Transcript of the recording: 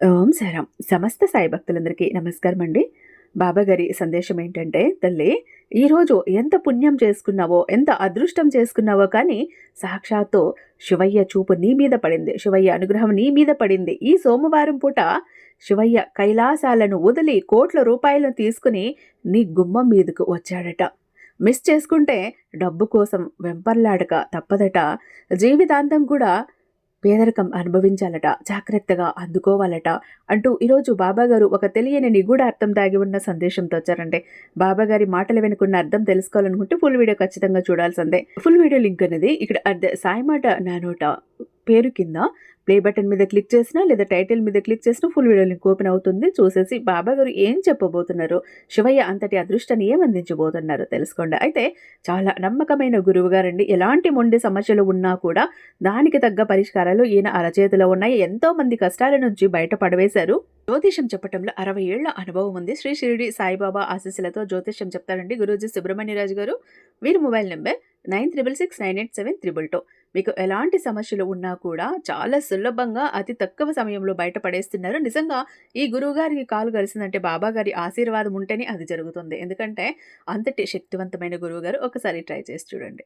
ఓం సాయిరాం. సమస్త సాయి భక్తులందరికీ నమస్కారం అండి. బాబాగారి సందేశం ఏంటంటే, తల్లి ఈరోజు ఎంత పుణ్యం చేసుకున్నావో, ఎంత అదృష్టం చేసుకున్నావో కానీ సాక్షాత్తు శివయ్య చూపు నీ మీద పడింది. శివయ్య అనుగ్రహం నీ మీద పడింది. ఈ సోమవారం పూట శివయ్య కైలాసాలను వదిలి కోట్ల రూపాయలను తీసుకుని నీ గుమ్మం మీదకు వచ్చాడట. మిస్ చేసుకుంటే డబ్బు కోసం వెంపర్లాడక తప్పదట. జీవితాంతం కూడా పేదరికం అనుభవించాలట, జాగ్రత్తగా అందుకోవాలట అంటూ ఈరోజు బాబాగారు ఒక తెలియని నిగూఢ అర్థం దాగి ఉన్న సందేశంతో వచ్చారండి. బాబాగారి మాటలు వెనుకున్న అర్థం తెలుసుకోవాలనుకుంటే ఫుల్ వీడియో ఖచ్చితంగా చూడాల్సిందే. ఫుల్ వీడియో లింక్ అనేది ఇక్కడ సాయి మాట నా నోట పేరు కింద ప్లే బటన్ మీద క్లిక్ చేసినా లేదా టైటిల్ మీద క్లిక్ చేసినా ఫుల్ వీడియో లింక్ ఓపెన్ అవుతుంది. చూసేసి బాబాగారు ఏం చెప్పబోతున్నారు, శివయ్య అంతటి అదృష్టాన్ని ఏం అందించబోతున్నారో తెలుసుకోండి. అయితే చాలా నమ్మకమైన గురువు గారండి. ఎలాంటి మొండి సమస్యలు ఉన్నా కూడా దానికి తగ్గ పరిష్కారాలు ఈయన అరచేతిలో ఉన్నాయి. ఎంతో మంది కష్టాల నుంచి బయటపడవేశారు. జ్యోతిషం చెప్పటంలో 60 ఏళ్ల అనుభవం ఉంది. శ్రీ షిరిడి సాయిబాబా ఆశీస్సులతో జ్యోతిషం చెప్తారండి గురూజీ సుబ్రహ్మణ్యరాజు గారు. వీరి మొబైల్ నెంబర్ 96698732. మీకు ఎలాంటి సమస్యలు ఉన్నా కూడా చాలా సులభంగా అతి తక్కువ సమయంలో బయటపడేస్తున్నారు. నిజంగా ఈ గురువు గారికి కాలు కలిసిందంటే బాబా గారి ఆశీర్వాదం ఉంటేనే అది జరుగుతుంది. ఎందుకంటే అంతటి శక్తివంతమైన గురువు గారు. ఒకసారి ట్రై చేసి చూడండి.